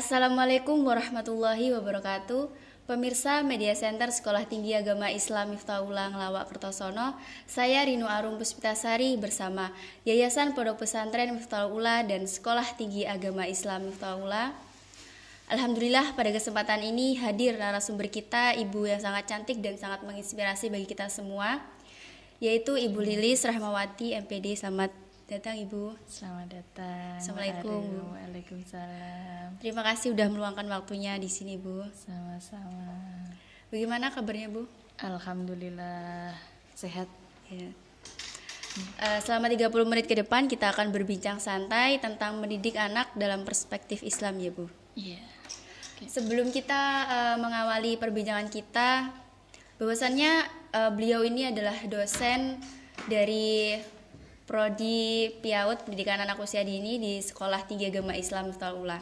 Assalamualaikum warahmatullahi wabarakatuh. Pemirsa Media Center Sekolah Tinggi Agama Islam Miftahullah Ngelawak Kertosono, saya Rinu Arum Puspitasari bersama Yayasan Pondok Pesantren Miftahullah dan Sekolah Tinggi Agama Islam Miftahullah. Alhamdulillah pada kesempatan ini hadir narasumber kita, ibu yang sangat cantik dan sangat menginspirasi bagi kita semua, yaitu Ibu Lilis Rahmawati MPD. Selamat datang Ibu. Selamat datang. Assalamualaikum. Waalaikumsalam. Terima kasih sudah meluangkan waktunya di sini Bu. Sama-sama. Bagaimana kabarnya Bu? Alhamdulillah sehat. Ya. Selama 30 menit ke depan kita akan berbincang santai tentang mendidik anak dalam perspektif Islam ya Bu. Iya. Sebelum kita mengawali perbincangan kita, bahwasannya beliau ini adalah dosen dari Prodi PIAUD Pendidikan Anak Usia Dini di Sekolah Tinggi Agama Islam Miftahullah.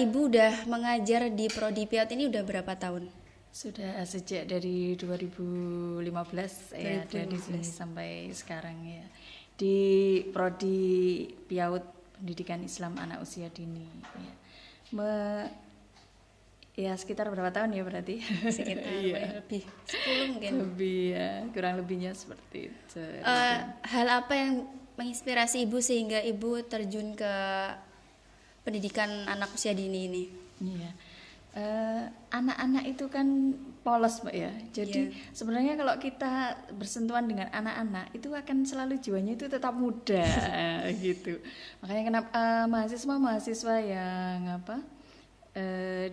Ibu udah mengajar di Prodi PIAUD ini udah berapa tahun? Sudah sejak dari 2015 ya, ada di sini sampai sekarang ya. Di Prodi PIAUD Pendidikan Islam Anak Usia Dini ya. Ya sekitar berapa tahun ya berarti? Sekitar lebih 10 mungkin. Lebih ya, kurang lebihnya seperti itu. Hal apa yang menginspirasi Ibu sehingga Ibu terjun ke pendidikan anak usia dini ini? Iya. Anak-anak itu kan polos Mbak ya. Jadi sebenarnya kalau kita bersentuhan dengan anak-anak itu akan selalu jiwanya itu tetap muda gitu. Makanya kenapa mahasiswa yang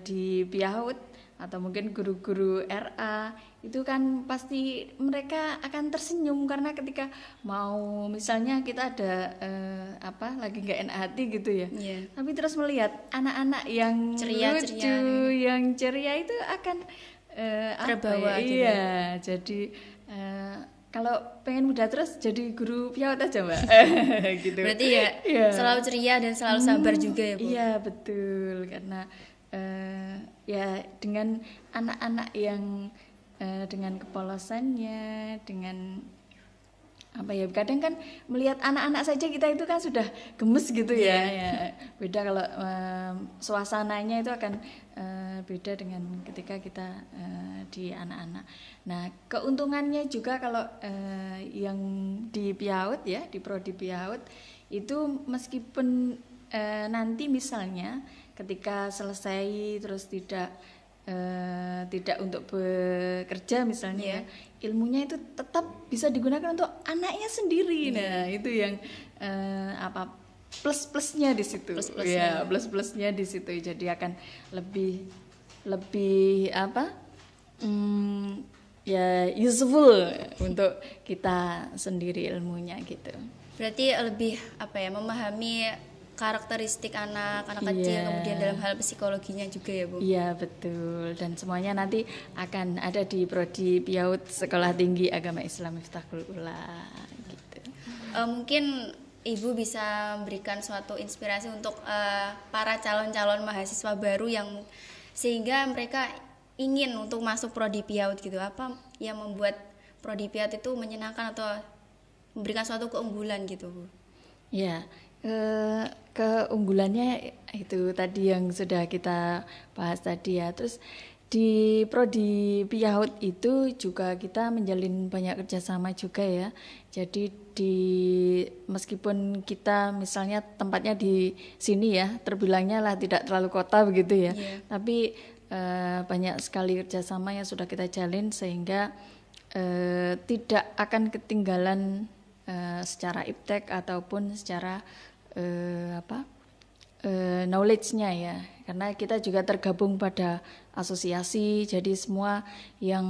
di PIAUD atau mungkin guru-guru RA itu kan pasti mereka akan tersenyum karena ketika mau misalnya kita ada lagi nggak enak hati gitu ya, tapi terus melihat anak-anak yang lucu, yang ceria itu akan terbawa gitu. Iya, jadi kalau pengen muda terus jadi guru PIAUD aja Mbak. Gitu. Berarti ya selalu ceria dan selalu sabar juga ya Bu? Iya betul, karena ya dengan anak-anak yang dengan kepolosannya, dengan kadang kan melihat anak-anak saja kita itu kan sudah gemes gitu ya. Beda kalau suasananya itu akan beda dengan ketika kita di anak-anak. Nah keuntungannya juga kalau yang di PIAUD ya, di Prodi PIAUD itu meskipun nanti misalnya ketika selesai terus tidak untuk bekerja misalnya, ilmunya itu tetap bisa digunakan untuk anaknya sendiri. Nah itu yang plus-plusnya di situ. Plus-plusnya di situ. Jadi akan lebih useful untuk kita sendiri ilmunya gitu. Berarti lebih memahami karakteristik anak kecil, kemudian dalam hal psikologinya juga ya Bu? Iya betul, dan semuanya nanti akan ada di Prodi PIAUD Sekolah Tinggi Agama Islam Miftahullah gitu. Mungkin Ibu bisa memberikan suatu inspirasi untuk para calon-calon mahasiswa baru yang sehingga mereka ingin untuk masuk Prodi PIAUD gitu. Apa yang membuat Prodi PIAUD itu menyenangkan atau memberikan suatu keunggulan gitu Bu? Ya, keunggulannya itu tadi yang sudah kita bahas tadi ya. Terus di Prodi PIAUD itu juga kita menjalin banyak kerjasama juga ya. Jadi meskipun kita misalnya tempatnya di sini ya, terbilangnya lah tidak terlalu kota begitu ya. Tapi banyak sekali kerjasama yang sudah kita jalin sehingga tidak akan ketinggalan secara iptek ataupun secara knowledge-nya ya, karena kita juga tergabung pada asosiasi, jadi semua yang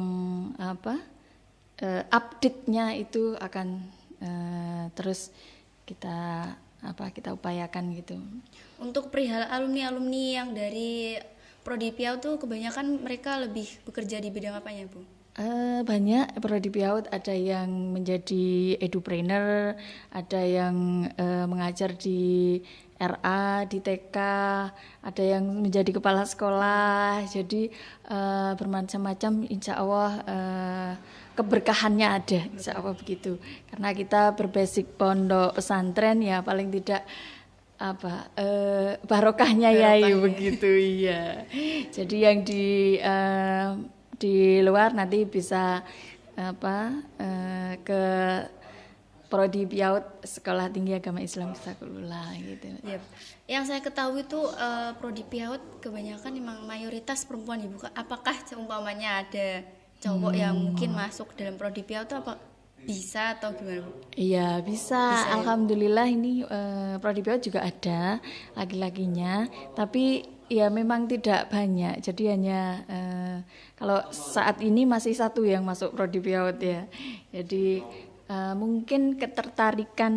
update-nya itu akan terus kita upayakan gitu. Untuk perihal alumni yang dari Prodi PIAUD tuh kebanyakan mereka lebih bekerja di bidang apanya Bu? Banyak Prodi PIAUD, ada yang menjadi edupreneur, ada yang mengajar di RA, di TK, ada yang menjadi kepala sekolah. Jadi bermacam-macam, insya Allah keberkahannya ada, insya Allah begitu. Karena kita berbasic pondok pesantren ya, paling tidak barokahnya Yai Barokahnya. begitu iya. Jadi yang di luar nanti bisa ke Prodi PIAUD Sekolah Tinggi Agama Islam Hifdzaqullah gitu. Yep. Yang saya ketahui tuh prodi PIAUD kebanyakan memang mayoritas perempuan Ibu. Apakah seumpamanya ada cowok yang mungkin masuk dalam prodi PIAUD tuh apa bisa atau gimana Bu? Iya bisa, ya? alhamdulillah ini prodi PIAUD juga ada laki-lakinya, tapi ya memang tidak banyak. Jadi hanya kalau saat ini masih satu yang masuk prodi PIAUD ya. Jadi mungkin ketertarikan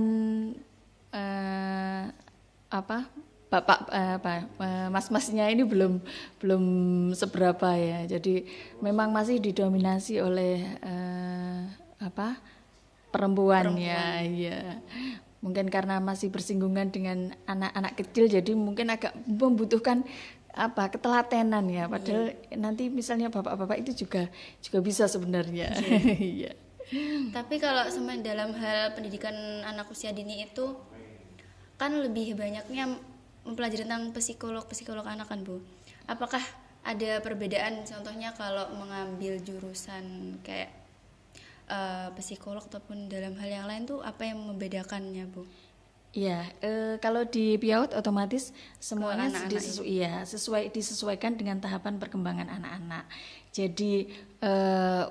mas-masnya ini belum seberapa ya. Jadi memang masih didominasi oleh perempuan ya. Iya. Mungkin karena masih bersinggungan dengan anak-anak kecil, jadi mungkin agak membutuhkan ketelatenan ya. Padahal nanti misalnya bapak-bapak itu juga bisa sebenarnya. Iya. Tapi kalau sama dalam hal pendidikan anak usia dini itu kan lebih banyaknya mempelajari tentang psikolog anak kan Bu. Apakah ada perbedaan contohnya kalau mengambil jurusan kayak psikolog ataupun dalam hal yang lain tuh apa yang membedakannya Bu? Iya, kalau di PIAUD otomatis semuanya disesuaikan dengan tahapan perkembangan anak-anak. Jadi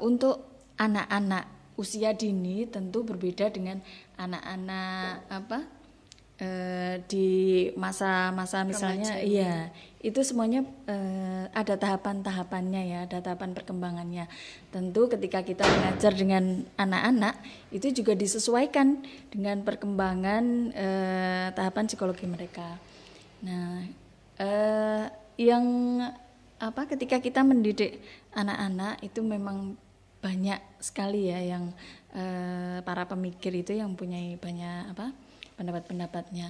untuk anak-anak usia dini tentu berbeda dengan anak-anak di masa-masa misalnya Remaja, iya itu semuanya ada tahapan-tahapannya ya, ada tahapan perkembangannya. Tentu ketika kita mengajar dengan anak-anak itu juga disesuaikan dengan perkembangan tahapan psikologi mereka. Nah, yang ketika kita mendidik anak-anak itu memang banyak sekali ya yang para pemikir itu yang mempunyai banyak pendapat-pendapatnya.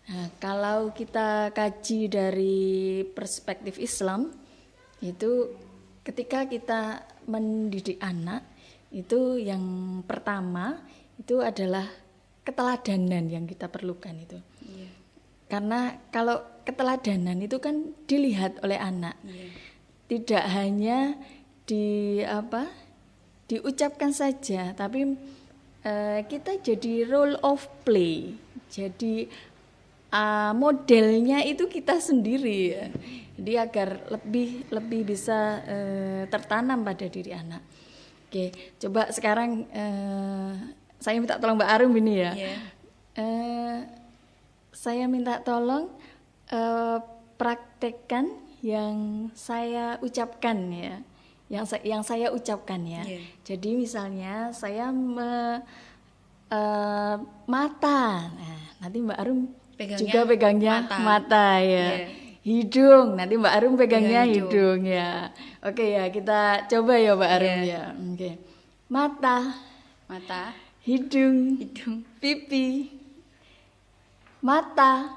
Nah, kalau kita kaji dari perspektif Islam itu ketika kita mendidik anak itu yang pertama itu adalah keteladanan yang kita perlukan itu. Iya. Karena kalau keteladanan itu kan dilihat oleh anak. Iya. Tidak hanya diucapkan saja, tapi kita jadi role of play. Jadi modelnya itu kita sendiri ya. Jadi agar lebih bisa tertanam pada diri anak. Oke, coba sekarang saya minta tolong Mbak Arum ini ya. Yeah. Saya minta tolong praktekkan yang saya ucapkan ya. Yang saya ucapkan ya. Yeah. Jadi misalnya saya mata. Nah, nanti Mbak Arum juga pegangnya mata ya. Yeah. Hidung, nanti Mbak Arum pegangnya hidung ya. Oke ya, kita coba ya Mbak Arum ya. Oke. Mata, hidung, pipi, mata.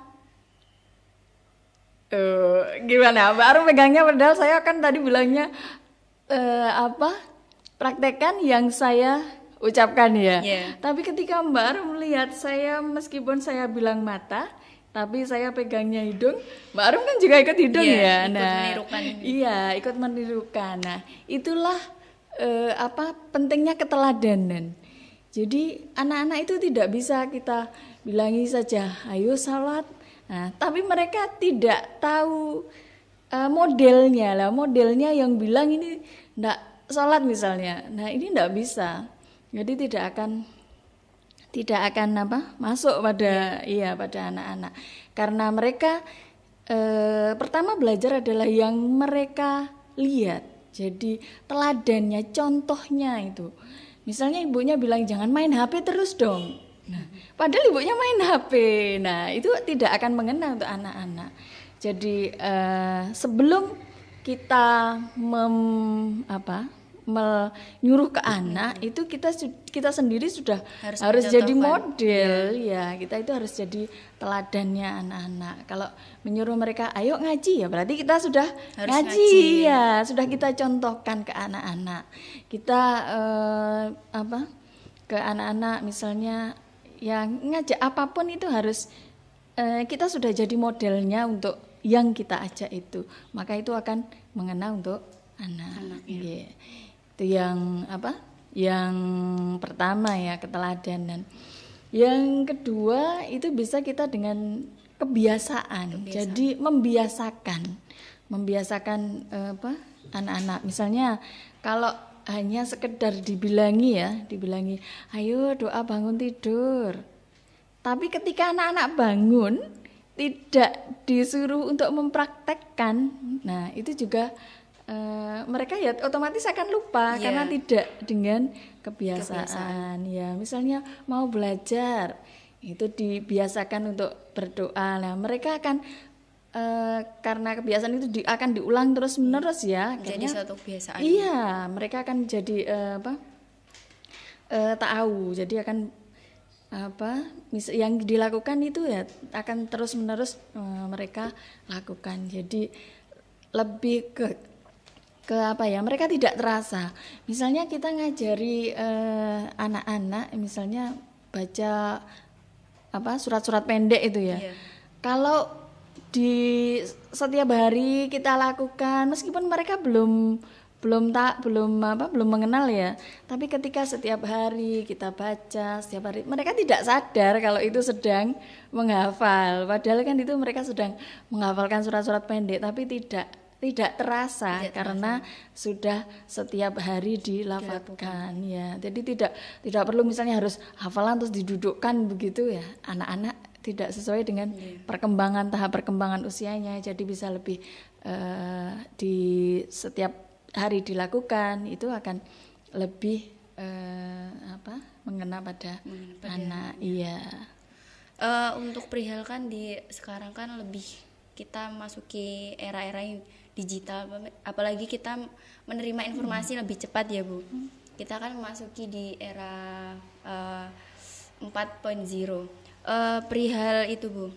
Gimana Mbak Arum pegangnya, padahal saya kan tadi bilangnya praktekkan yang saya ucapkan ya. Yeah. Tapi ketika Mbak Arum melihat saya, meskipun saya bilang mata, tapi saya pegangnya hidung, Mbak Arum kan juga ikut hidung ya. Ikut menirukan. Iya, ikut menirukan. Nah, itulah pentingnya keteladanan. Jadi anak-anak itu tidak bisa kita bilangi saja, ayo salat. Nah, tapi mereka tidak tahu modelnya lah. Modelnya yang bilang ini enggak salat misalnya. Nah, ini enggak bisa. Jadi tidak akan masuk pada pada anak-anak. Karena mereka pertama belajar adalah yang mereka lihat. Jadi teladannya, contohnya itu. Misalnya ibunya bilang jangan main HP terus dong. Nah, padahal ibunya main HP. Nah, itu tidak akan mengena untuk anak-anak. Jadi sebelum kita menyuruh ke anak itu kita sendiri sudah harus jadi model ya. Kita itu harus jadi teladannya anak-anak. Kalau menyuruh mereka ayo ngaji ya berarti kita sudah harus ngaji ya, sudah kita contohkan ke anak-anak. Kita ke anak-anak misalnya yang ngajak apapun itu harus kita sudah jadi modelnya untuk yang kita ajak itu, maka itu akan mengena untuk anak. ya. Itu yang apa? Yang pertama ya, keteladanan. Yang kedua itu bisa kita dengan kebiasaan. Jadi membiasakan apa? Anak-anak. Misalnya kalau hanya sekedar dibilangi, ayo doa bangun tidur. Tapi ketika anak-anak bangun tidak disuruh untuk mempraktekkan, nah itu juga mereka ya otomatis akan lupa karena tidak dengan kebiasaan. Ya, misalnya mau belajar itu dibiasakan untuk berdoa. Nah, mereka akan karena kebiasaan itu akan diulang terus menerus ya. Jadi suatu kebiasaan. Iya, mereka akan jadi tahu. Jadi akan yang dilakukan itu ya akan terus menerus mereka lakukan. Jadi lebih ke apa ya, mereka tidak terasa. Misalnya kita ngajari anak-anak misalnya baca surat-surat pendek itu ya. Kalau di setiap hari kita lakukan, meskipun mereka belum mengenal ya, tapi ketika setiap hari kita baca, setiap hari mereka tidak sadar kalau itu sedang menghafal. Padahal kan itu mereka sedang menghafalkan surat-surat pendek, tapi tidak terasa karena sudah setiap hari dilafalkan ya. Jadi tidak perlu misalnya harus hafalan terus didudukkan begitu ya. Anak-anak tidak sesuai dengan tahap perkembangan usianya. Jadi bisa lebih di setiap hari dilakukan, itu akan lebih mengena pada anak. Iya. Untuk perihal kan di sekarang kan lebih kita masuki era-era yang digital, apalagi kita menerima informasi lebih cepat ya Bu. Kita kan memasuki di era 4.0. Perihal itu Bu,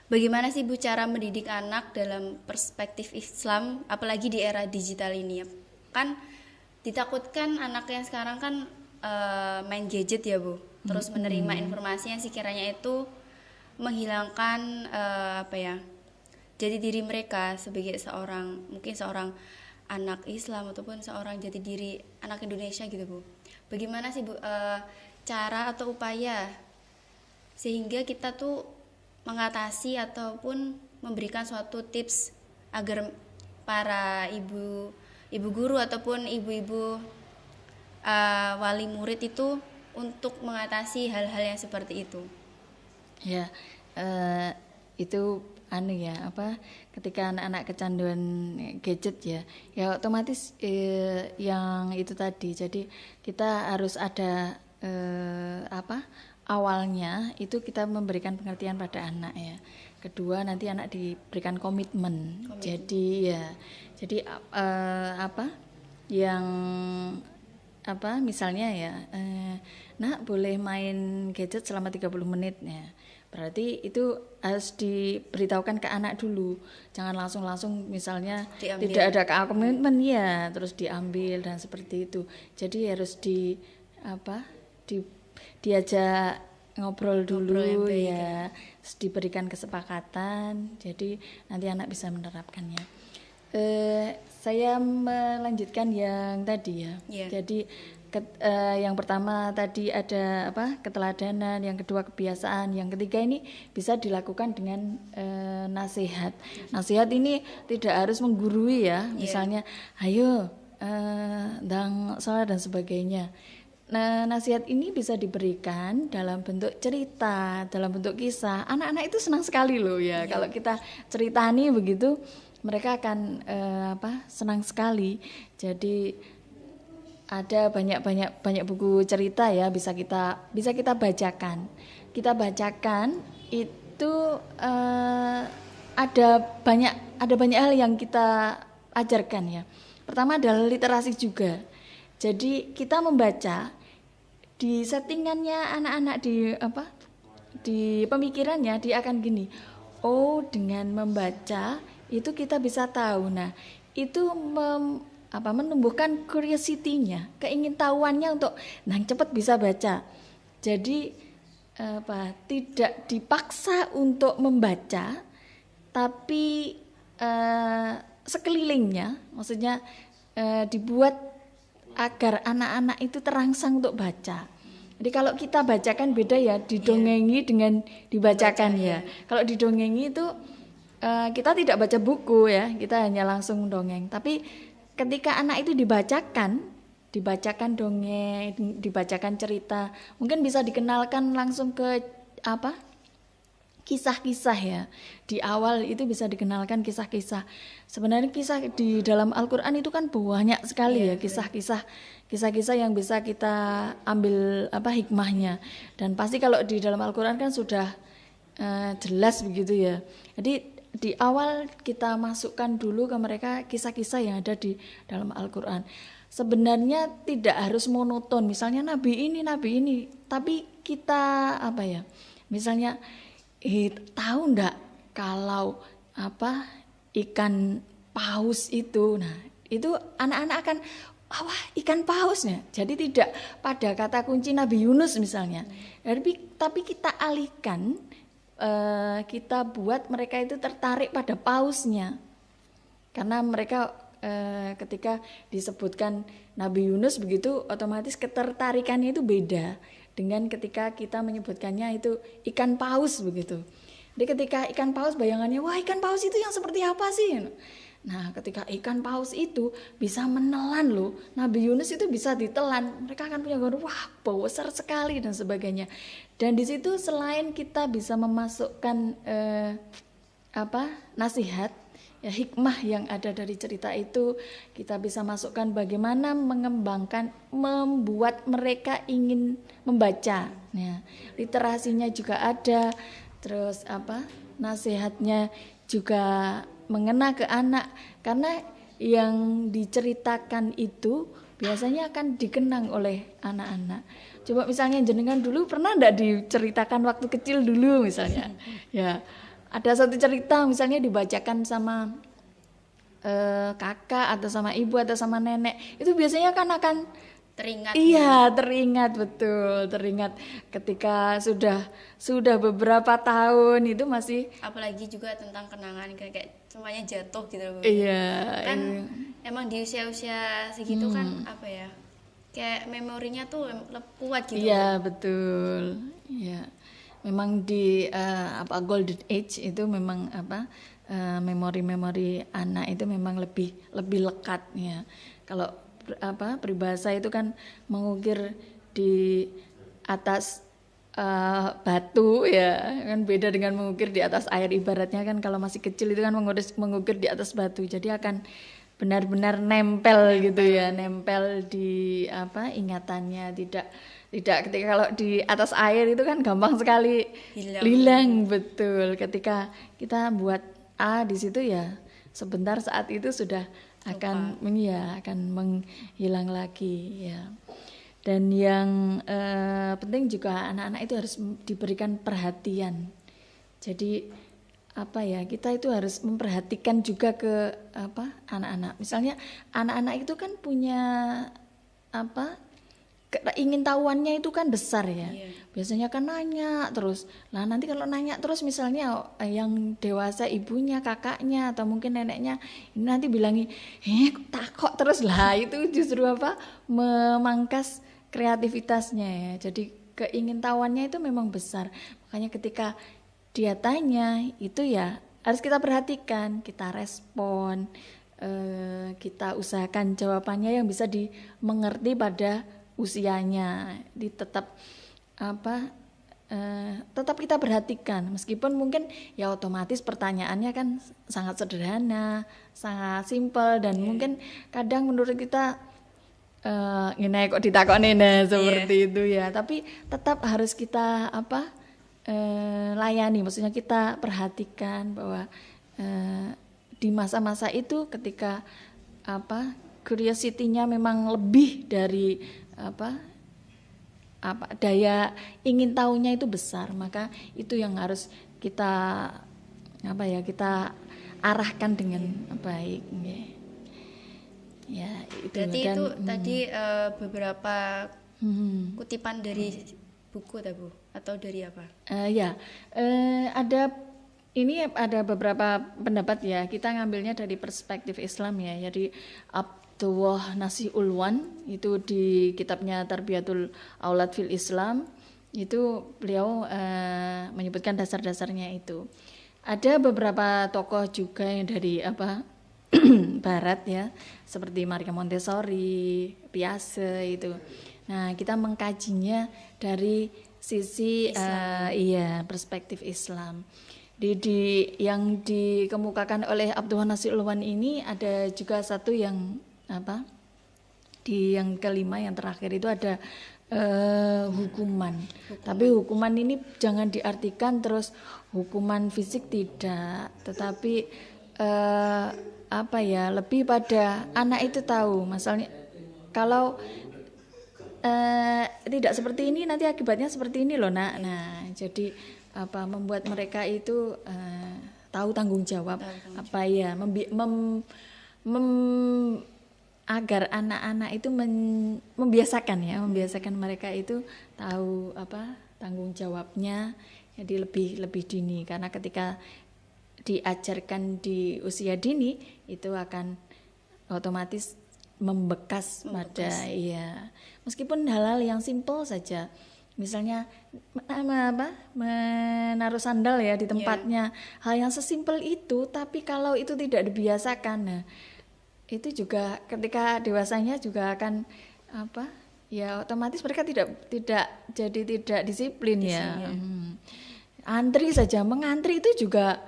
bagaimana sih Bu cara mendidik anak dalam perspektif Islam, apalagi di era digital ini ya? Kan ditakutkan anak yang sekarang kan main gadget ya Bu, terus menerima informasi yang sekiranya itu menghilangkan jati diri mereka sebagai mungkin seorang anak Islam ataupun seorang jati diri anak Indonesia gitu Bu. Bagaimana sih Bu cara atau upaya sehingga kita tuh mengatasi ataupun memberikan suatu tips agar para ibu guru ataupun ibu-ibu wali murid itu untuk mengatasi hal-hal yang seperti itu? Ya, itu ketika anak-anak kecanduan gadget ya otomatis yang itu tadi. Jadi kita harus ada awalnya itu kita memberikan pengertian pada anak ya. Kedua nanti anak diberikan komitmen. Jadi misalnya ya, nak boleh main gadget selama 30 menit ya. Berarti itu harus diberitahukan ke anak dulu. Jangan langsung misalnya diambil. Tidak ada komitmen ya, terus diambil dan seperti itu. Jadi harus diajak ngobrol dulu ya. Terus diberikan kesepakatan. Jadi nanti anak bisa menerapkannya. Saya melanjutkan yang tadi ya. Jadi yang pertama tadi ada keteladanan, yang kedua kebiasaan, yang ketiga ini bisa dilakukan dengan nasihat. Nasihat ini tidak harus menggurui ya, misalnya ayo ndang salat dan sebagainya. Nah, nasihat ini bisa diberikan dalam bentuk cerita, dalam bentuk kisah. Anak-anak itu senang sekali loh ya. Kalau kita ceritani begitu, mereka akan senang sekali. Jadi ada banyak buku cerita ya, bisa kita bacakan. Kita bacakan itu ada banyak hal yang kita ajarkan ya. Pertama adalah literasi juga. Jadi kita membaca di settingannya anak-anak di pemikirannya dia akan gini. Oh, dengan membaca itu kita bisa tahu. Nah, itu menumbuhkan curiosity-nya, keingintahuannya untuk cepat bisa baca. Jadi tidak dipaksa untuk membaca, tapi sekelilingnya, maksudnya dibuat agar anak-anak itu terangsang untuk baca. Jadi kalau kita bacakan beda ya, didongengi dengan dibacakan ya. Kalau didongengi itu kita tidak baca buku ya, kita hanya langsung dongeng. Tapi ketika anak itu dibacakan dongeng, dibacakan cerita, mungkin bisa dikenalkan langsung ke kisah-kisah ya. Di awal itu bisa dikenalkan kisah-kisah. Sebenarnya kisah di dalam Al-Qur'an itu kan banyak sekali ya kisah-kisah yang bisa kita ambil hikmahnya. Dan pasti kalau di dalam Al-Qur'an kan sudah jelas begitu ya. Jadi di awal kita masukkan dulu ke mereka kisah-kisah yang ada di dalam Al-Qur'an. Sebenarnya tidak harus monoton, misalnya nabi ini, tapi kita misalnya tahu enggak kalau ikan paus itu, nah itu anak-anak akan ikan pausnya. Jadi tidak pada kata kunci Nabi Yunus misalnya, tapi kita alihkan, kita buat mereka itu tertarik pada pausnya, karena mereka ketika disebutkan Nabi Yunus begitu, otomatis ketertarikannya itu beda dengan ketika kita menyebutkannya itu ikan paus begitu. Jadi ketika ikan paus, bayangannya wah ikan paus itu yang seperti apa sih? Nah ketika ikan paus itu bisa menelan loh, Nabi Yunus itu bisa ditelan, mereka akan punya gambaran wah besar sekali dan sebagainya. Dan di situ selain kita bisa memasukkan nasihat ya, hikmah yang ada dari cerita itu, kita bisa masukkan bagaimana mengembangkan, membuat mereka ingin membaca. Nah, literasinya juga ada, terus nasihatnya juga mengena ke anak, karena yang diceritakan itu biasanya akan dikenang oleh anak-anak. Coba misalnya jenengan dulu pernah enggak diceritakan waktu kecil dulu misalnya, ya. Ada satu cerita misalnya dibacakan sama kakak atau sama ibu atau sama nenek, itu biasanya kan akan teringat. Iya, teringat betul, teringat ketika sudah beberapa tahun itu masih. Apalagi juga tentang kenangan kayak semuanya jatuh gitu loh. Iya. Kan emang di usia-usia segitu kan kayak memorinya tuh kuat gitu. Iya, betul. Iya. Memang di golden age itu memang memori-memori anak itu memang lebih lekat ya. Kalau peribahasa itu kan mengukir di atas batu ya, kan beda dengan mengukir di atas air. Ibaratnya kan kalau masih kecil itu kan mengukir di atas batu, jadi akan benar-benar nempel gitu ya, nempel di ingatannya. Tidak ketika kalau di atas air itu kan gampang sekali hilang. Betul. Ketika kita buat di situ ya sebentar saat itu sudah akan menghilang lagi ya. Dan yang penting juga anak-anak itu harus diberikan perhatian. Jadi kita itu harus memperhatikan juga ke anak-anak. Misalnya anak-anak itu kan punya ingin tahuannya itu kan besar ya. Biasanya kan nanya terus. Nah nanti kalau nanya terus misalnya yang dewasa ibunya, kakaknya atau mungkin neneknya ini nanti bilangi, takut terus lah, itu justru memangkas kreativitasnya ya. Jadi keingintahuannya itu memang besar. Makanya ketika dia tanya itu ya harus kita perhatikan, kita respon, kita usahakan jawabannya yang bisa dimengerti pada usianya. Tetap tetap kita perhatikan, meskipun mungkin ya otomatis pertanyaannya kan sangat sederhana, sangat simpel, dan mungkin kadang menurut kita ini kok ditakoni seperti itu ya, tapi tetap harus kita layani, maksudnya kita perhatikan bahwa di masa-masa itu ketika curiosity-nya memang lebih dari daya ingin tahunya itu besar, maka itu yang harus kita kita arahkan dengan baik. Ya, itu. Berarti itu tadi beberapa kutipan dari buku, Bu. atau dari apa? Ada beberapa pendapat ya. Kita ngambilnya dari perspektif Islam ya. Jadi Abdullah Nasih Ulwan itu di kitabnya Tarbiyatul Aulad fil Islam itu beliau menyebutkan dasar-dasarnya itu. Ada beberapa tokoh juga yang dari Barat ya, seperti Maria Montessori, Piaget itu. Nah, kita mengkajinya dari sisi perspektif Islam. Yang dikemukakan oleh Abdullah Nasir Ulwan ini ada juga satu yang di yang kelima yang terakhir itu ada hukuman. Tapi hukuman ini jangan diartikan terus hukuman fisik tidak, tetapi lebih pada anak itu tahu, misalnya kalau tidak seperti ini nanti akibatnya seperti ini loh nak. Nah, jadi membuat mereka itu tahu tanggung jawab. Agar anak-anak itu membiasakan mereka itu tahu tanggung jawabnya. Jadi lebih dini, karena ketika diajarkan di usia dini itu akan otomatis membekas. Meskipun hal-hal yang simpel saja, misalnya menaruh sandal ya di tempatnya, hal yang sesimpel itu, tapi kalau itu tidak dibiasakan, itu juga ketika dewasanya juga akan otomatis mereka tidak disiplin ya. Antri saja, mengantri itu juga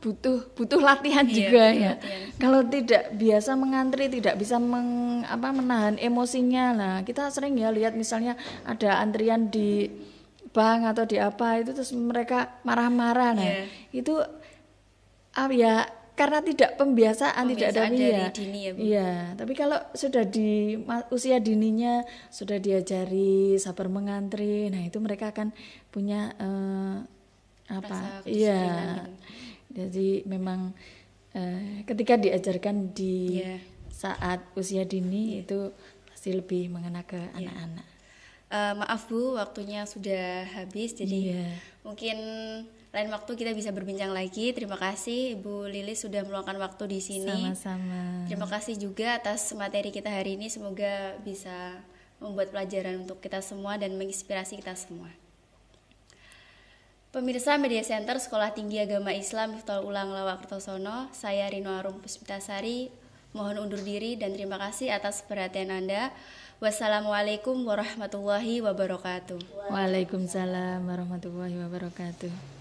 butuh latihan juga ya. Kalau tidak biasa mengantri, tidak bisa menahan emosinya. Nah, kita sering ya lihat misalnya ada antrian di bank atau di itu terus mereka marah-marah. Nah, itu karena tidak pembiasaan tidak ada dini ya, Bu. Iya, tapi kalau sudah di usia dininya sudah diajari sabar mengantri, nah itu mereka akan punya jadi memang ketika diajarkan di saat usia dini itu pasti lebih mengena ke anak-anak. Maaf Bu, waktunya sudah habis, jadi mungkin lain waktu kita bisa berbincang lagi. Terima kasih Ibu Lilis sudah meluangkan waktu di sini. Sama-sama. Terima kasih juga atas materi kita hari ini, semoga bisa membuat pelajaran untuk kita semua dan menginspirasi kita semua. Pemirsa Media Center Sekolah Tinggi Agama Islam Miftaul Ulang Lawak Kertosono, saya Rino Arum Puspitasari mohon undur diri dan terima kasih atas perhatian Anda. Wassalamualaikum warahmatullahi wabarakatuh. Waalaikumsalam warahmatullahi wabarakatuh.